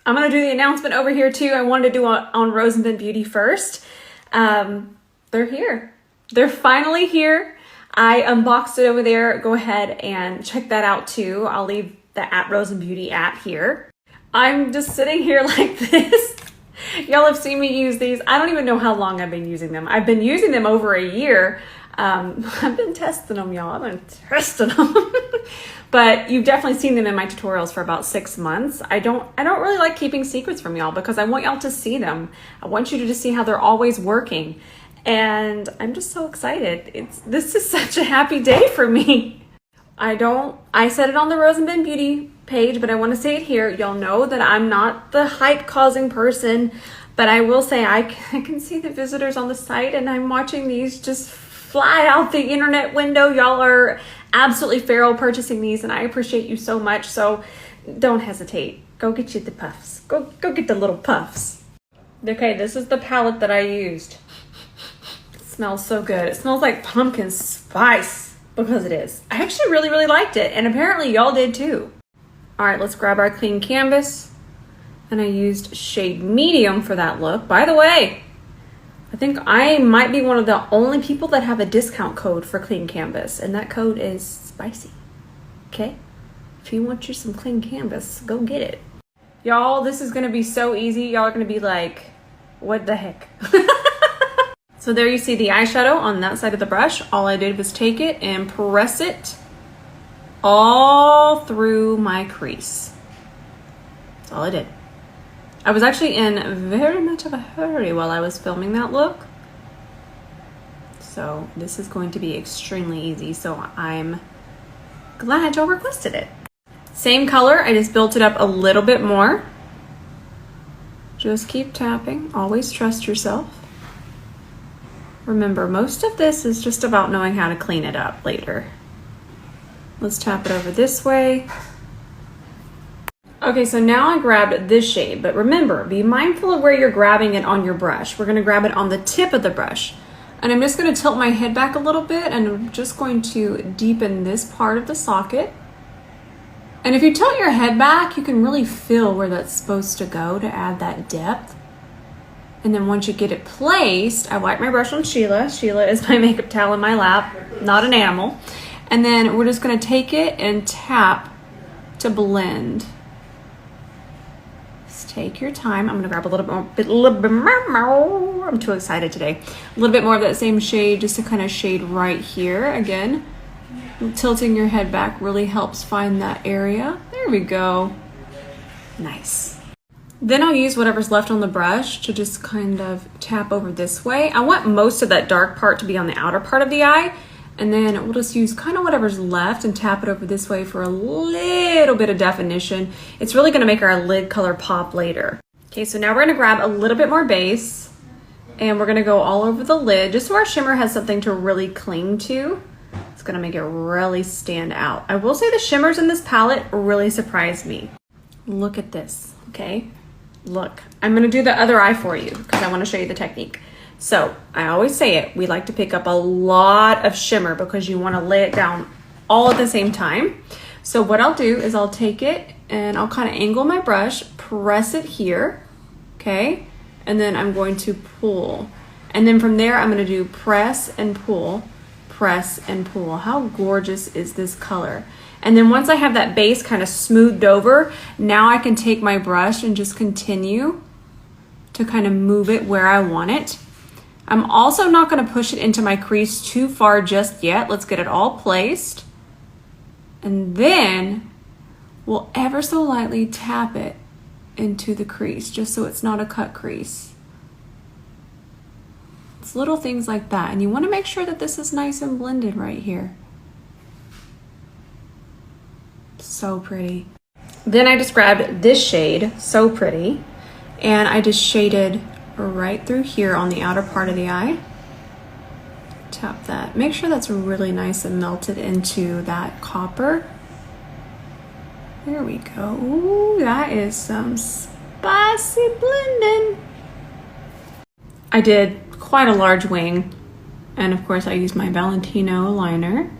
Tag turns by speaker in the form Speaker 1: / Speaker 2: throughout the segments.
Speaker 1: I'm gonna do the announcement over here too. I wanted to do it on Rose and Ben Beauty first. They're here. They're finally here. I unboxed it over there. Go ahead and check that out too. I'll leave the Rose and Beauty app here. I'm just sitting here like this. Y'all have seen me use these. I don't even know how long I've been using them. I've been using them over a year. I've been testing them, y'all. I've been testing them. But you've definitely seen them in my tutorials for about 6 months. I don't really like keeping secrets from y'all because I want y'all to see them. I want you to just see how they're always working. And I'm just so excited. This is such a happy day for me. I said it on the Rose and Ben Beauty page, but I want to say it here. Y'all know that I'm not the hype causing person, but I will say I can see the visitors on the site and I'm watching these just fly out the internet window. Y'all are absolutely feral purchasing these and I appreciate you so much. So don't hesitate. Go get you the puffs. Go get the little puffs. Okay, this is the palette that I used. It smells so good. It smells like pumpkin spice because it is. I actually really liked it and apparently y'all did too. All right, let's grab our clean canvas. And I used shade medium for that look. By the way, I think I might be one of the only people that have a discount code for clean canvas, and that code is spicy. Okay? If you want you some clean canvas, go get it. Y'all, this is gonna be so easy. Y'all are gonna be like, what the heck? So there you see the eyeshadow on that side of the brush. All I did was take it and press it all through my crease. That's all I did. I was actually in very much of a hurry while I was filming that look. So this is going to be extremely easy. So I'm glad y'all requested it. Same color, I just built it up a little bit more. Just keep tapping, always trust yourself. Remember, most of this is just about knowing how to clean it up later. Let's tap it over this way. Okay, so now I grabbed this shade, but remember, be mindful of where you're grabbing it on your brush. We're gonna grab it on the tip of the brush. And I'm just gonna tilt my head back a little bit and I'm just going to deepen this part of the socket. And if you tilt your head back, you can really feel where that's supposed to go to add that depth. And then once you get it placed, I wipe my brush on Sheila. Sheila is my makeup towel in my lap, not an animal. And then we're just gonna take it and tap to blend. Take your time. I'm gonna grab a little bit more. I'm too excited today. A little bit more of that same shade, just to kind of shade right here. Again, tilting your head back really helps find that area. There we go. Nice. Then I'll use whatever's left on the brush to just kind of tap over this way. I want most of that dark part to be on the outer part of the eye. And then we'll just use kind of whatever's left and tap it over this way for a little bit of definition. It's really gonna make our lid color pop later. Okay, so now we're gonna grab a little bit more base and we're gonna go all over the lid just so our shimmer has something to really cling to. It's gonna make it really stand out. I will say the shimmers in this palette really surprised me. Look at this, okay? Look, I'm gonna do the other eye for you because I wanna show you the technique. So I always say it, we like to pick up a lot of shimmer because you want to lay it down all at the same time. So what I'll do is I'll take it and I'll kind of angle my brush, press it here, okay? And then I'm going to pull. And then from there, I'm going to do press and pull, press and pull. How gorgeous is this color? And then once I have that base kind of smoothed over, now I can take my brush and just continue to kind of move it where I want it. I'm also not going to push it into my crease too far just yet. Let's get it all placed. And then we'll ever so lightly tap it into the crease just so it's not a cut crease. It's little things like that. And you want to make sure that this is nice and blended right here. So pretty. Then I just grabbed this shade, So Pretty, and I just shaded right through here on the outer part of the eye. Tap that. Make sure that's really nice and melted into that copper. There we go. Ooh, that is some spicy blending. I did quite a large wing, and of course I used my Valentino liner.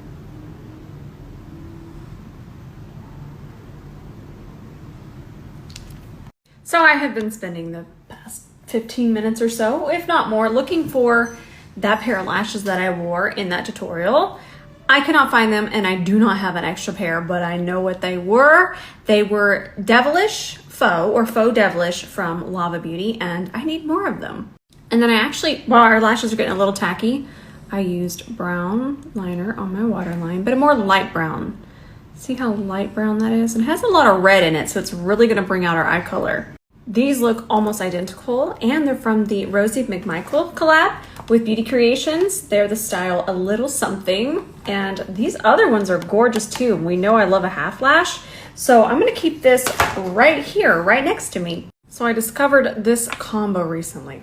Speaker 1: So I have been spending the past 15 minutes or so, if not more, looking for that pair of lashes that I wore in that tutorial. I cannot find them and I do not have an extra pair, but I know what they were. They were Devilish Faux or Faux Devilish from Lava Beauty, and I need more of them. And then I actually, while our lashes are getting a little tacky, I used brown liner on my waterline, but a more light brown. See how light brown that is? And it has a lot of red in it, so it's really gonna bring out our eye color. These look almost identical, and they're from the Rosie McMichael collab with Beauty Creations. They're the style A Little Something, and these other ones are gorgeous too. We know I love a half lash, so I'm gonna keep this right here, right next to me. So I discovered this combo recently.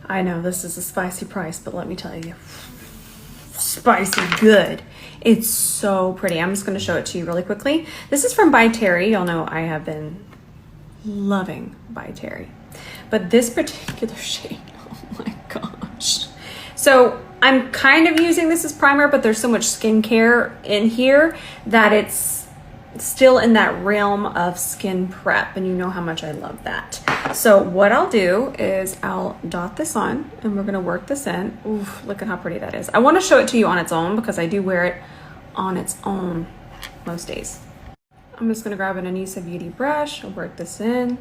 Speaker 1: I know this is a spicy price, but let me tell you, spicy good. It's so pretty. I'm just gonna show it to you really quickly. This is from By Terry. Y'all know I have been loving By Terry, but this particular shade, oh my gosh. So I'm kind of using this as primer, but there's so much skincare in here that it's still in that realm of skin prep, and you know how much I love that. So what I'll do is I'll dot this on and we're gonna work this in. Oof, look at how pretty that is. I wanna show it to you on its own because I do wear it on its own most days. I'm just gonna grab an Anissa Beauty brush. I'll work this in.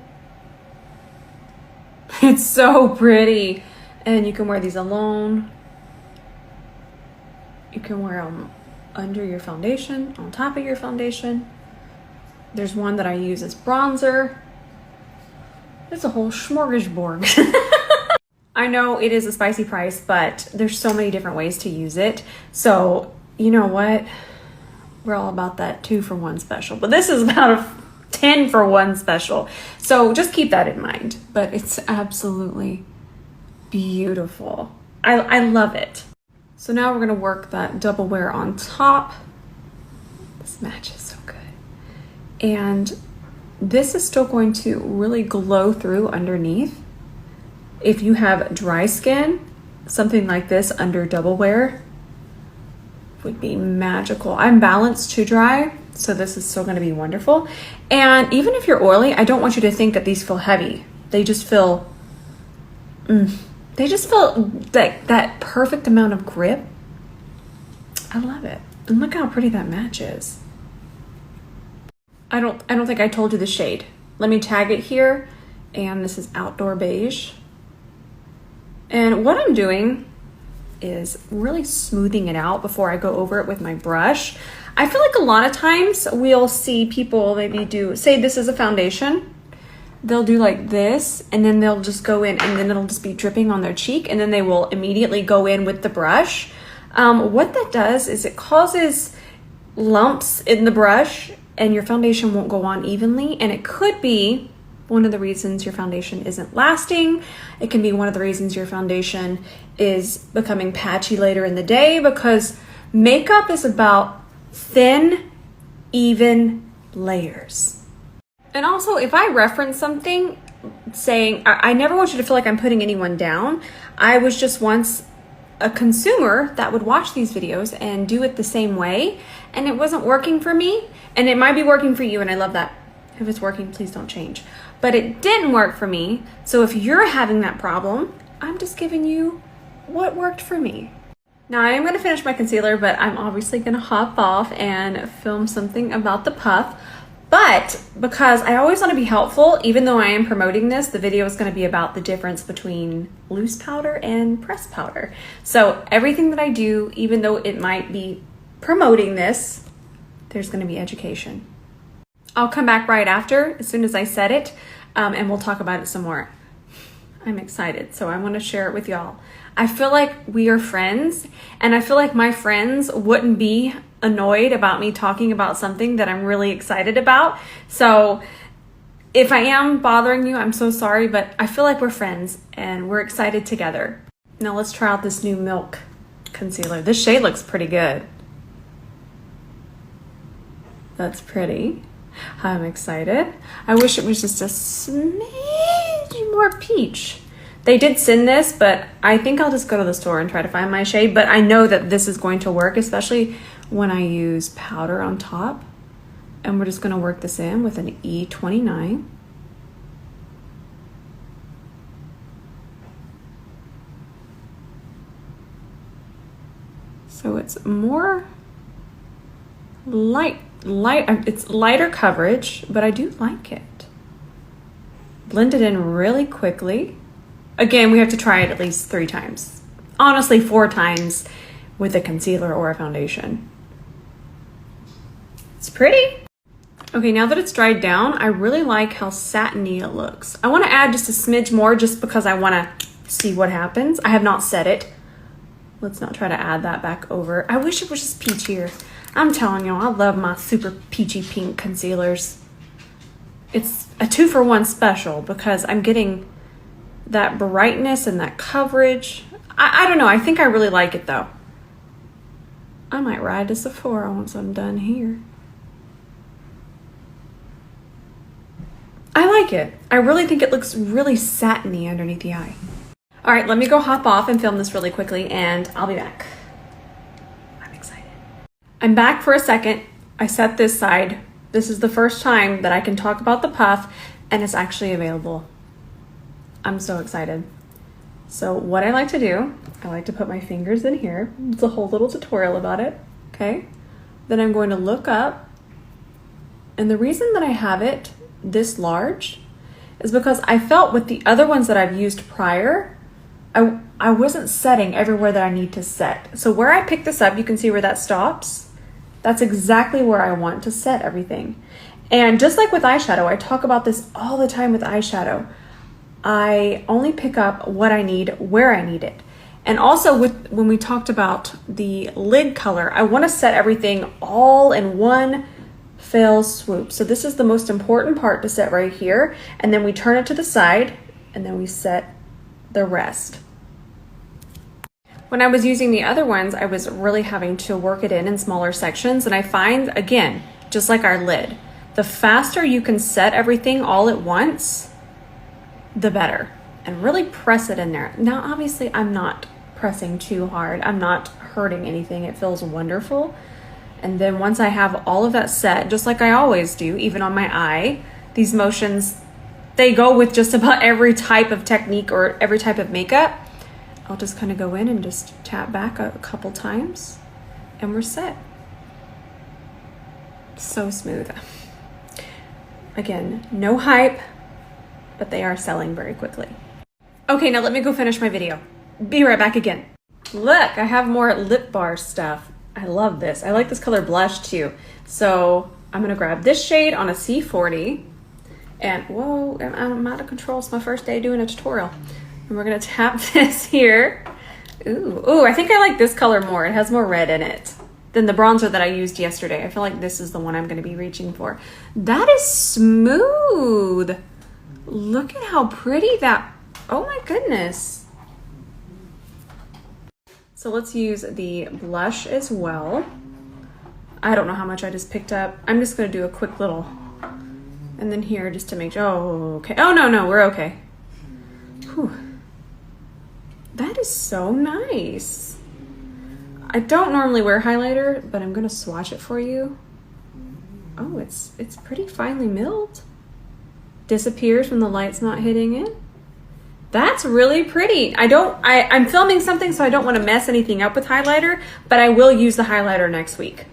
Speaker 1: It's so pretty. And you can wear these alone. You can wear them under your foundation, on top of your foundation. There's one that I use as bronzer. It's a whole smorgasbord. I know it is a spicy price, but there's so many different ways to use it. So you know what? We're all about that 2-for-1 special, but this is about a 10-for-1 special. So just keep that in mind, but it's absolutely beautiful. I love it. So now we're gonna work that double wear on top. This matches so good. And this is still going to really glow through underneath. If you have dry skin, something like this under double wear would be magical. I'm balanced to dry, so this is still gonna be wonderful. And even if you're oily, I don't want you to think that these feel heavy. They just feel, like that perfect amount of grip. I love it. And look how pretty that matches. I don't think I told you the shade. Let me tag it here. And this is Outdoor Beige. And what I'm doing is really smoothing it out before I go over it with my brush. I feel like a lot of times we'll see people maybe do, say this is a foundation, they'll do like this, and then they'll just go in and then it'll just be dripping on their cheek, and then they will immediately go in with the brush. What that does is it causes lumps in the brush and your foundation won't go on evenly, and it could be one of the reasons your foundation isn't lasting. It can be one of the reasons your foundation is becoming patchy later in the day, because makeup is about thin, even layers. And also, if I reference something saying, I never want you to feel like I'm putting anyone down. I was just once a consumer that would watch these videos and do it the same way, and it wasn't working for me, and it might be working for you, and I love that. If it's working, please don't change. But it didn't work for me, so if you're having that problem, I'm just giving you what worked for me. Now I am gonna finish my concealer, but I'm obviously gonna hop off and film something about the puff. But because I always wanna be helpful, even though I am promoting this, the video is gonna be about the difference between loose powder and pressed powder. So everything that I do, even though it might be promoting this, there's gonna be education. I'll come back right after, as soon as I said it, and we'll talk about it some more. I'm excited, so I want to share it with y'all. I feel like we are friends, and I feel like my friends wouldn't be annoyed about me talking about something that I'm really excited about. So if I am bothering you, I'm so sorry, but I feel like we're friends and we're excited together. Now let's try out this new Milk concealer. This shade looks pretty good. That's pretty. I'm excited. I wish it was just a smidge more peach. They did send this, but I think I'll just go to the store and try to find my shade. But I know that this is going to work, especially when I use powder on top. And we're just gonna work this in with an E29. So it's more it's lighter coverage, but I do like it. Blend it in really quickly. Again, we have to try it at least 3 times. Honestly, 4 times with a concealer or a foundation. It's pretty. Okay, now that it's dried down, I really like how satiny it looks. I want to add just a smidge more just because I want to see what happens. I have not set it. Let's not try to add that back over. I wish it was just peachier. I'm telling you, I love my super peachy pink concealers. It's a 2-for-1 special because I'm getting that brightness and that coverage. I don't know. I think I really like it though. I might ride to Sephora once I'm done here. I like it. I really think it looks really satiny underneath the eye. All right, let me go hop off and film this really quickly and I'll be back. I'm excited. I'm back for a second. I set this side. This is the first time that I can talk about the puff and it's actually available. I'm so excited. So what I like to do, I like to put my fingers in here. It's a whole little tutorial about it, okay? Then I'm going to look up, and the reason that I have it this large is because I felt with the other ones that I've used prior, I wasn't setting everywhere that I need to set. So where I pick this up, you can see where that stops. That's exactly where I want to set everything. And just like with eyeshadow, I talk about this all the time with eyeshadow. I only pick up what I need where I need it. And also when we talked about the lid color, I want to set everything all in one fell swoop. So this is the most important part to set right here. And then we turn it to the side and then we set the rest. When I was using the other ones, I was really having to work it in smaller sections. And I find, again, just like our lid, the faster you can set everything all at once, the better. And really press it in there. Now, obviously, I'm not pressing too hard. I'm not hurting anything. It feels wonderful. And then once I have all of that set, just like I always do, even on my eye, these motions, they go with just about every type of technique or every type of makeup. I'll just kind of go in and just tap back a couple times and we're set. So smooth. Again, no hype, but they are selling very quickly. Okay, now let me go finish my video. Be right back again. Look, I have more lip bar stuff. I love this. I like this color blush too. So I'm gonna grab this shade on a C40 and whoa, I'm out of control. It's my first day doing a tutorial. And we're gonna tap this here. Ooh, I think I like this color more. It has more red in it than the bronzer that I used yesterday. I feel like this is the one I'm gonna be reaching for. That is smooth. Look at how pretty that, oh my goodness. So let's use the blush as well. I don't know how much I just picked up. I'm just gonna do a quick little, and then here just to make sure, oh, okay. Oh no, we're okay. Whew. That is so nice. I don't normally wear highlighter, but I'm gonna swatch it for you. Oh, it's pretty finely milled. Disappears when the light's not hitting it. That's really pretty. I'm filming something, so I don't want to mess anything up with highlighter, but I will use the highlighter next week.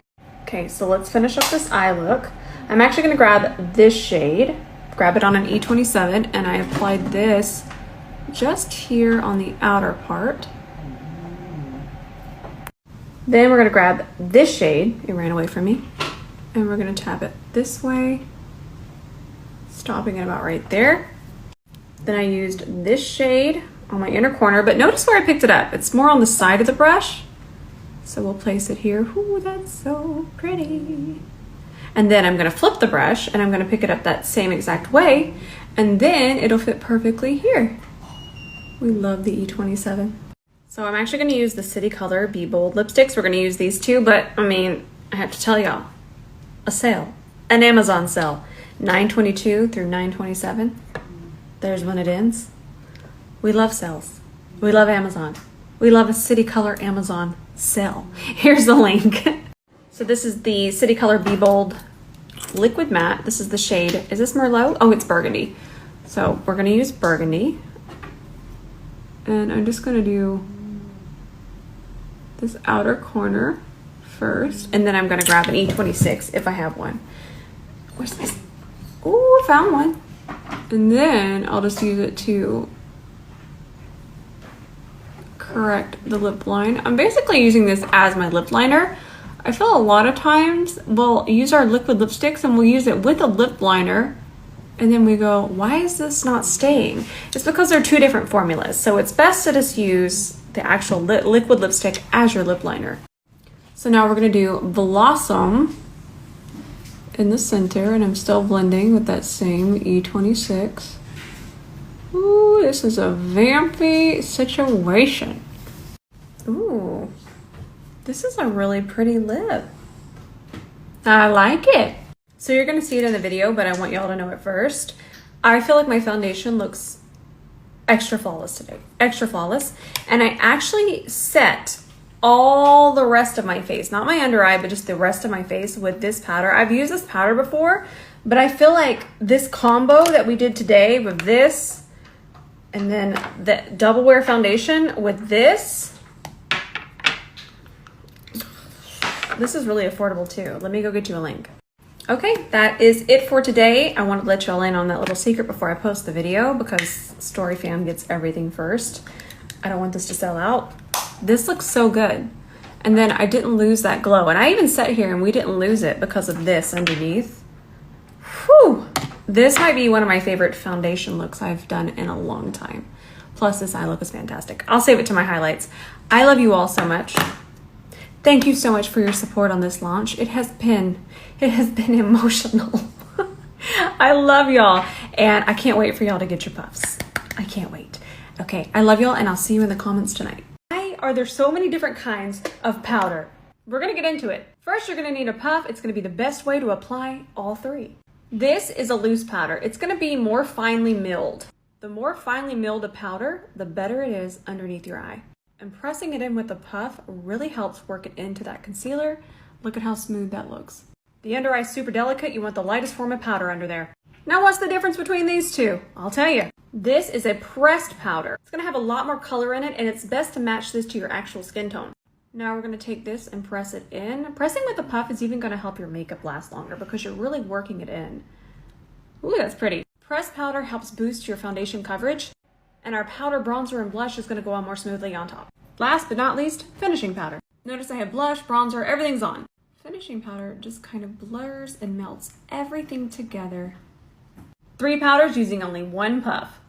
Speaker 1: Okay, so let's finish up this eye look. I'm actually gonna grab this shade, grab it on an E27, and I applied this just here on the outer part. Then we're gonna grab this shade, it ran away from me, and we're gonna tap it this way, stopping it about right there. Then I used this shade on my inner corner, but notice where I picked it up. It's more on the side of the brush. So we'll place it here. Ooh, that's so pretty. And then I'm gonna flip the brush and I'm gonna pick it up that same exact way, and then it'll fit perfectly here. We love the E27. So I'm actually gonna use the City Color Be Bold lipsticks. We're gonna use these two, but I mean, I have to tell y'all, a sale, an Amazon sale, $9.22 through $9.27. There's when it ends. We love sales. We love Amazon. We love a City Color Amazon sale. Here's the link. So this is the City Color Be Bold Liquid Matte. This is the shade, is this Merlot? Oh, it's Burgundy. So we're gonna use Burgundy. And I'm just gonna do this outer corner first, and then I'm gonna grab an E26 if I have one. Where's this? Ooh, I found one. And then I'll just use it to correct the lip line. I'm basically using this as my lip liner. I feel a lot of times we'll use our liquid lipsticks and we'll use it with a lip liner, and then we go, why is this not staying? It's because they're two different formulas. So it's best to just use the actual liquid lipstick as your lip liner. So now we're gonna do Blossom in the center, and I'm still blending with that same E26. Ooh, this is a vampy situation. Ooh, this is a really pretty lip. I like it. So you're gonna see it in the video, but I want y'all to know it first. I feel like my foundation looks extra flawless today, extra flawless. And I actually set all the rest of my face, not my under eye, but just the rest of my face with this powder. I've used this powder before, but I feel like this combo that we did today with this, and then the double wear foundation with this is really affordable too. Let me go get you a link. Okay, that is it for today. I wanted to let y'all in on that little secret before I post the video, because Story Fam gets everything first. I don't want this to sell out. This looks so good. And then I didn't lose that glow. And I even sat here and we didn't lose it because of this underneath. Whew. This might be one of my favorite foundation looks I've done in a long time. Plus this eye look is fantastic. I'll save it to my highlights. I love you all so much. Thank you so much for your support on this launch. It has been emotional. I love y'all. And I can't wait for y'all to get your puffs. I can't wait. Okay, I love y'all, and I'll see you in the comments tonight. Why are there so many different kinds of powder? We're gonna get into it. First, you're gonna need a puff. It's gonna be the best way to apply all three. This is a loose powder. It's gonna be more finely milled. The more finely milled a powder, the better it is underneath your eye. And pressing it in with the puff really helps work it into that concealer. Look at how smooth that looks. The under eye is super delicate. You want the lightest form of powder under there. Now, what's the difference between these two? I'll tell you. This is a pressed powder. It's gonna have a lot more color in it, and it's best to match this to your actual skin tone. Now we're gonna take this and press it in. Pressing with the puff is even gonna help your makeup last longer because you're really working it in. Ooh, that's pretty. Pressed powder helps boost your foundation coverage, and our powder, bronzer, and blush is gonna go on more smoothly on top. Last but not least, finishing powder. Notice I have blush, bronzer, everything's on. Finishing powder just kind of blurs and melts everything together. 3 powders using only 1 puff.